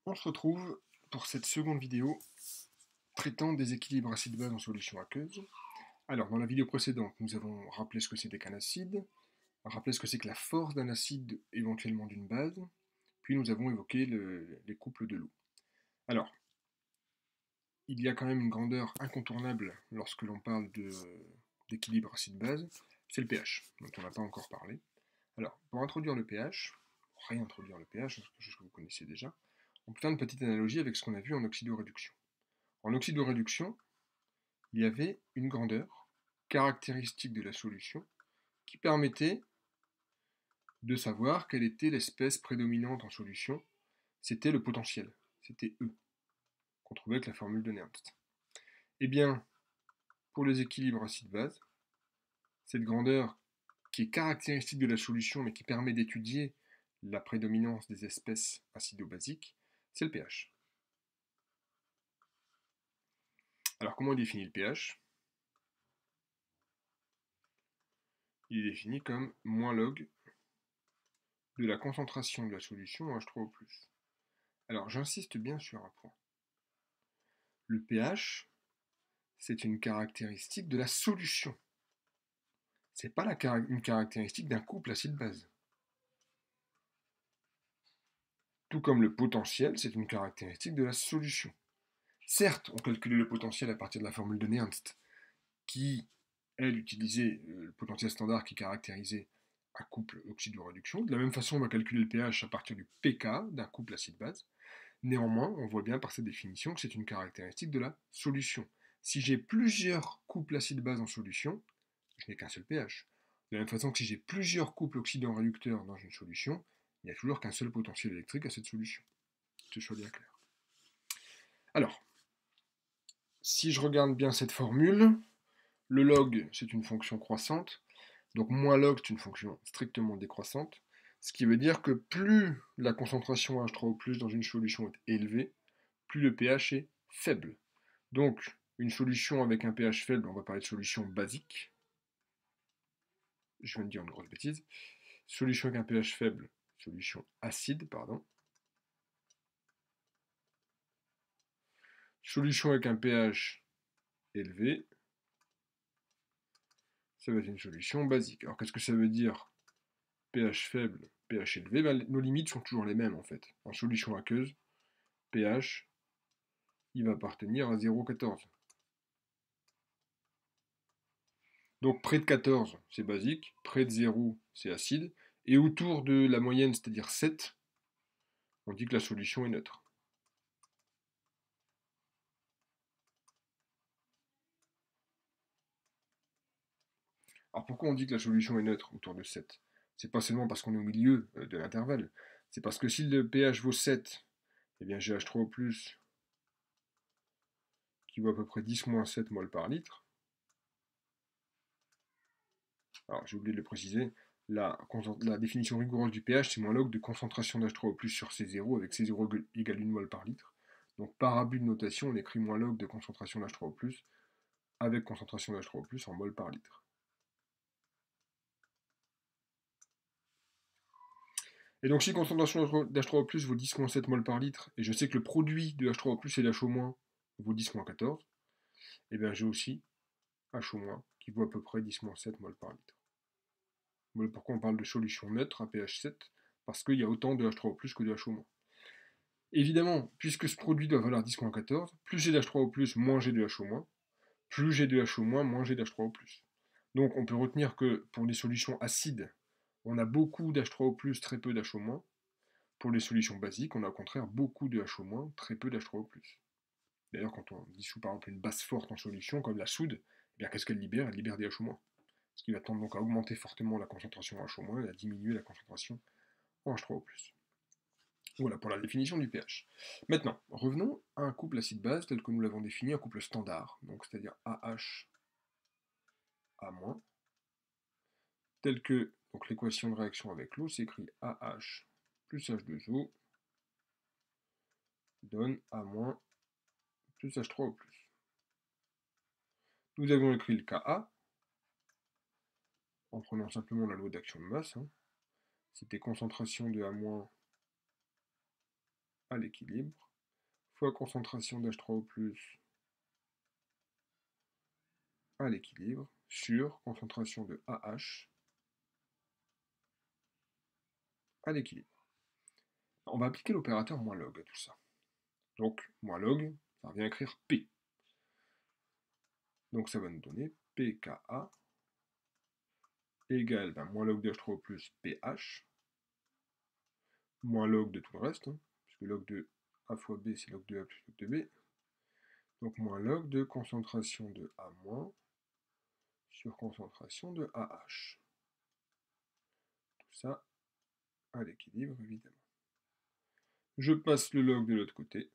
On se retrouve pour cette seconde vidéo traitant des équilibres acide-base en solution aqueuse. Alors, dans la vidéo précédente, nous avons rappelé ce que c'était qu'un acide, rappelé ce que c'est que la force d'un acide éventuellement d'une base, puis nous avons évoqué les couples de l'eau. Alors, il y a quand même une grandeur incontournable lorsque l'on parle d'équilibre acide-base, c'est le pH, dont on n'a pas encore parlé. Alors, pour introduire le pH, pour réintroduire le pH, quelque chose que vous connaissez déjà, on peut faire une petite analogie avec ce qu'on a vu en oxydoréduction. En oxydoréduction, il y avait une grandeur caractéristique de la solution qui permettait de savoir quelle était l'espèce prédominante en solution. C'était le potentiel, c'était E, qu'on trouvait avec la formule de Nernst. Eh bien, pour les équilibres acide-base, cette grandeur qui est caractéristique de la solution mais qui permet d'étudier la prédominance des espèces acido-basiques, c'est le pH. Alors comment on définit le pH? Il est défini comme moins log de la concentration de la solution en H3O+. Alors j'insiste bien sur un point. Le pH, c'est une caractéristique de la solution. C'est pas une caractéristique d'un couple acide-base. Tout comme le potentiel, c'est une caractéristique de la solution. Certes, on calcule le potentiel à partir de la formule de Nernst, qui, elle, utilisait le potentiel standard qui caractérisait un couple oxydoréduction. De la même façon, on va calculer le pH à partir du pK d'un couple acide-base. Néanmoins, on voit bien par cette définition que c'est une caractéristique de la solution. Si j'ai plusieurs couples acide-base en solution, je n'ai qu'un seul pH. De la même façon que si j'ai plusieurs couples oxydant-réducteurs dans une solution, il n'y a toujours qu'un seul potentiel électrique à cette solution. Que ce soit bien clair. Alors, si je regarde bien cette formule, le log, c'est une fonction croissante, donc moins log, c'est une fonction strictement décroissante, ce qui veut dire que plus la concentration H3O+, dans une solution est élevée, plus le pH est faible. Donc, une solution avec un pH faible, on va parler de solution basique. Je viens de dire une grosse bêtise. Solution avec un pH faible, solution acide, pardon. Solution avec un pH élevé, ça va être une solution basique. Alors qu'est-ce que ça veut dire pH faible, pH élevé? Nos limites sont toujours les mêmes en fait. En solution aqueuse, pH, il va appartenir à 0,14. Donc près de 14, c'est basique, près de 0, c'est acide, et autour de la moyenne, c'est-à-dire 7, on dit que la solution est neutre. Alors pourquoi on dit que la solution est neutre autour de 7? C'est pas seulement parce qu'on est au milieu de l'intervalle, c'est parce que si le pH vaut 7, eh bien j'ai H3O+, qui vaut à peu près 10-7 mol par litre. Alors j'ai oublié de le préciser, la définition rigoureuse du pH, c'est moins log de concentration d'H3O+, sur C0, avec C0 égale 1 mol par litre. Donc par abus de notation, on écrit moins log de concentration d'H3O+, avec concentration d'H3O+, en mol par litre. Et donc si concentration d'H3O+ vaut 10-7 mol par litre, et je sais que le produit de H3O+ et d'HO- vaut 10-14, et bien j'ai aussi HO- qui vaut à peu près 10-7 mol par litre. Pourquoi on parle de solution neutre à pH 7? Parce qu'il y a autant de H3O+ que de HO-. Évidemment, puisque ce produit doit valoir 10-14, plus j'ai d'H3O+, moins j'ai de HO-, plus j'ai de HO-, moins j'ai d'H3O+. Donc on peut retenir que pour les solutions acides, on a beaucoup d'H3O+, très peu d'HO-. Pour les solutions basiques, on a au contraire beaucoup de HO-, très peu d'H3O+. D'ailleurs, quand on dissout par exemple une base forte en solution, comme la soude, eh bien qu'est-ce qu'elle libère? Elle libère des HO-. Ce qui va tendre donc à augmenter fortement la concentration en HO- et à diminuer la concentration en H3O+. Voilà pour la définition du pH. Maintenant, revenons à un couple acide-base tel que nous l'avons défini, un couple standard, donc c'est-à-dire AH, A-, tel que donc l'équation de réaction avec l'eau s'écrit AH plus H2O donne A- plus H3O+. Nous avons écrit le Ka en prenant simplement la loi d'action de masse. C'était concentration de A- à l'équilibre, fois concentration d'H3O+, à l'équilibre, sur concentration de AH, à l'équilibre. On va appliquer l'opérateur moins log à tout ça. Donc, moins log, ça revient à écrire P. Donc ça va nous donner pKa égale moins log de H3O plus pH, moins log de tout le reste, puisque log de A fois B, c'est log de A plus log de B. Donc moins log de concentration de A moins sur concentration de AH. Tout ça à l'équilibre, évidemment. Je passe le log de l'autre côté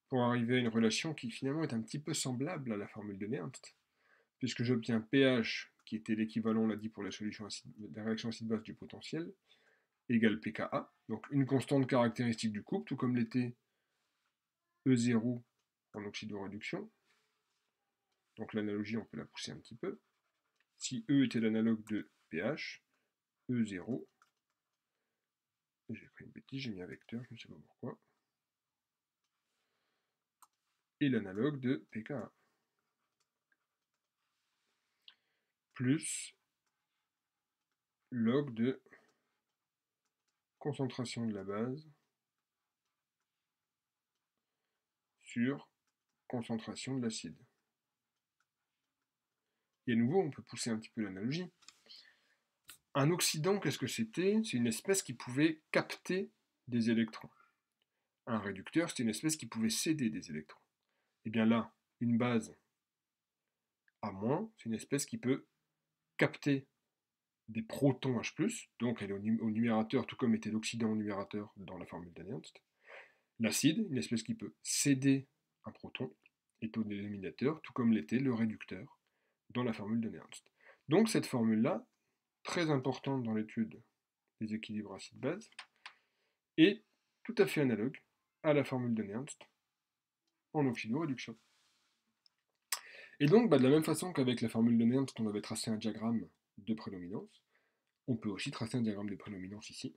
pour arriver à une relation qui finalement est un petit peu semblable à la formule de Nernst, puisque j'obtiens pH, qui était l'équivalent, on l'a dit, pour la réaction acide-base du potentiel, égale pKa, donc une constante caractéristique du couple, tout comme l'était E0 en oxydoréduction. Donc l'analogie, on peut la pousser un petit peu. Si E était l'analogue de pH, E0, j'ai pris une bêtise, j'ai mis un vecteur, je ne sais pas pourquoi, et l'analogue de pKa. Plus log de concentration de la base sur concentration de l'acide. Et à nouveau, on peut pousser un petit peu l'analogie. Un oxydant, qu'est-ce que c'était? C'est une espèce qui pouvait capter des électrons. Un réducteur, c'était une espèce qui pouvait céder des électrons. Et bien là, une base A-, c'est une espèce qui peut capter des protons H+, donc elle est au numérateur, tout comme était l'oxydant au numérateur dans la formule de Nernst. L'acide, une espèce qui peut céder un proton, est au dénominateur, tout comme l'était le réducteur dans la formule de Nernst. Donc cette formule-là, très importante dans l'étude des équilibres acide-base, est tout à fait analogue à la formule de Nernst en oxydoréduction. Et donc, de la même façon qu'avec la formule de Nernst, on avait tracé un diagramme de prédominance, on peut aussi tracer un diagramme de prédominance ici.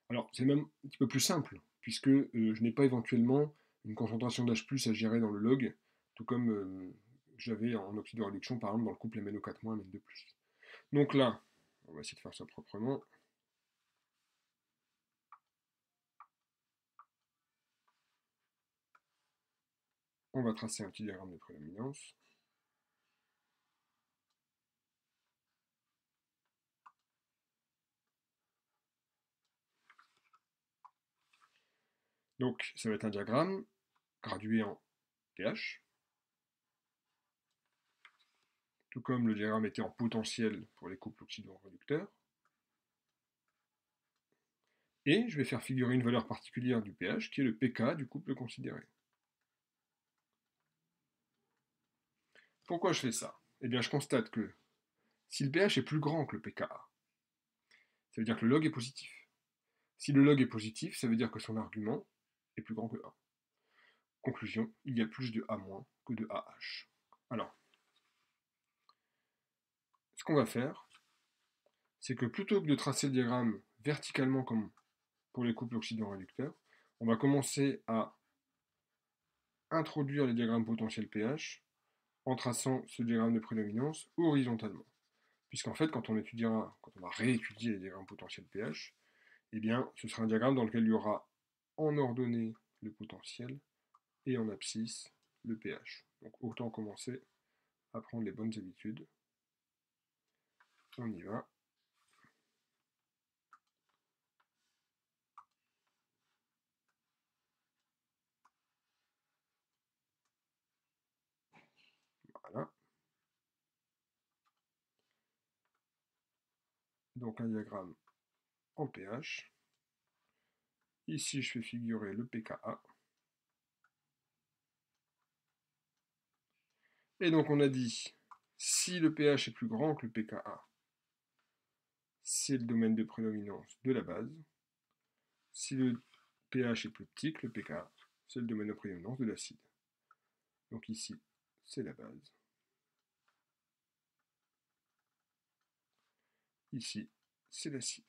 Alors, c'est même un petit peu plus simple, puisque je n'ai pas éventuellement une concentration d'H+ à gérer dans le log, tout comme j'avais en oxydoréduction, par exemple, dans le couple MnO4-, Mn2+. Donc là, on va essayer de faire ça proprement. On va tracer un petit diagramme de prédominance. Donc, ça va être un diagramme gradué en pH, tout comme le diagramme était en potentiel pour les couples oxydoréducteurs. Et je vais faire figurer une valeur particulière du pH, qui est le pK du couple considéré. Pourquoi je fais ça? Eh bien, je constate que si le pH est plus grand que le pKa, ça veut dire que le log est positif. Si le log est positif, ça veut dire que son argument est plus grand que 1. Conclusion, il y a plus de A- que de AH. Alors, ce qu'on va faire, c'est que plutôt que de tracer le diagramme verticalement comme pour les couples oxydoréducteurs, on va commencer à introduire les diagrammes potentiels pH en traçant ce diagramme de prédominance horizontalement. Puisqu'en fait, quand on va réétudier les diagrammes potentiels pH, eh bien, ce sera un diagramme dans lequel il y aura en ordonnée le potentiel et en abscisse le pH. Donc autant commencer à prendre les bonnes habitudes. On y va. Voilà. Donc un diagramme en pH. Ici, je fais figurer le pKa. Et donc on a dit, si le pH est plus grand que le pKa, c'est le domaine de prédominance de la base. Si le pH est plus petit que le pKa, c'est le domaine de prédominance de l'acide. Donc ici, c'est la base. Ici, c'est l'acide.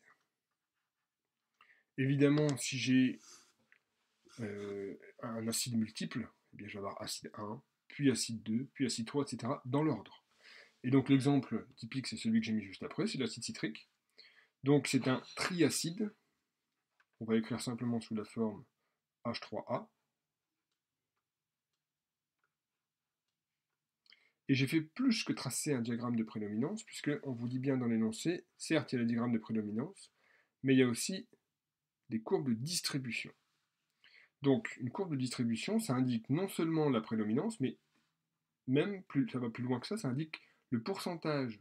Évidemment, si j'ai un acide multiple, eh bien, je vais avoir acide 1, puis acide 2, puis acide 3, etc., dans l'ordre. Et donc l'exemple typique, c'est celui que j'ai mis juste après, c'est l'acide citrique. Donc c'est un triacide, on va écrire simplement sous la forme H3A. Et j'ai fait plus que tracer un diagramme de prédominance, puisqu'on vous dit bien dans l'énoncé, certes il y a le diagramme de prédominance, mais il y a aussi des courbes de distribution. Donc une courbe de distribution, ça indique non seulement la prédominance, mais même, ça va plus loin que ça indique le pourcentage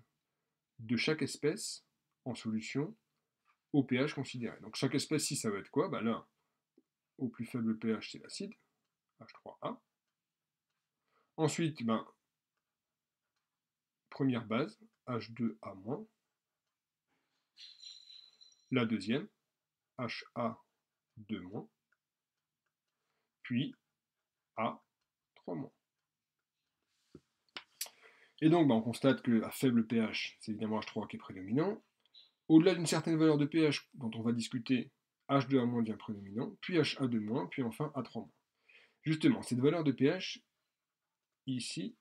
de chaque espèce en solution au pH considéré. Donc chaque espèce, si ça va être quoi? Bah là, au plus faible pH, c'est l'acide, H3A. Ensuite, ben, première base, H2A-. La deuxième, HA2-, puis A3-. Et donc, ben, on constate qu'à faible pH, c'est évidemment H3 qui est prédominant. Au-delà d'une certaine valeur de pH dont on va discuter, H2A- devient prédominant, puis HA2-, puis enfin A3-. Justement, cette valeur de pH, ici,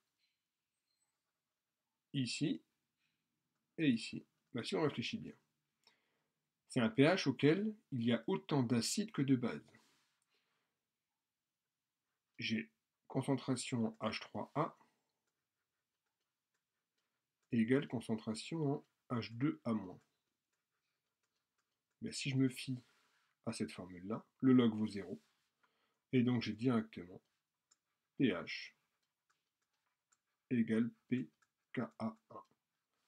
ici et ici, ben, si on réfléchit bien, c'est un pH auquel il y a autant d'acides que de bases. J'ai concentration en H3A égale concentration en H2A-. Mais si je me fie à cette formule-là, le log vaut 0, et donc j'ai directement pH égale pKa1.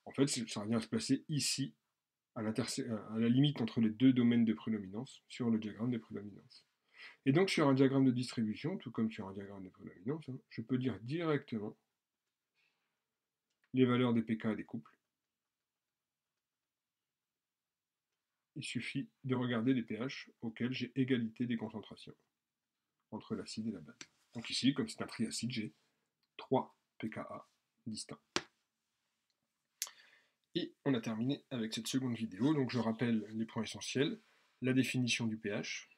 En fait, ça revient à se placer ici, à la limite entre les deux domaines de prédominance, sur le diagramme de prédominance. Et donc sur un diagramme de distribution, tout comme sur un diagramme de prédominance, je peux dire directement les valeurs des pK des couples. Il suffit de regarder les pH auxquels j'ai égalité des concentrations entre l'acide et la base. Donc ici, comme c'est un triacide, j'ai 3 pKa distincts. Et on a terminé avec cette seconde vidéo. Donc je rappelle les points essentiels, la définition du pH,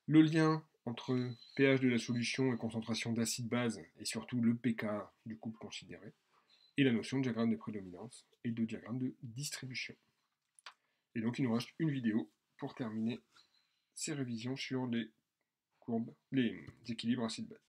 le lien entre pH de la solution et concentration d'acide-base, et surtout le pKa du couple considéré, et la notion de diagramme de prédominance et de diagramme de distribution. Et donc il nous reste une vidéo pour terminer ces révisions sur les courbes, les équilibres acide-base.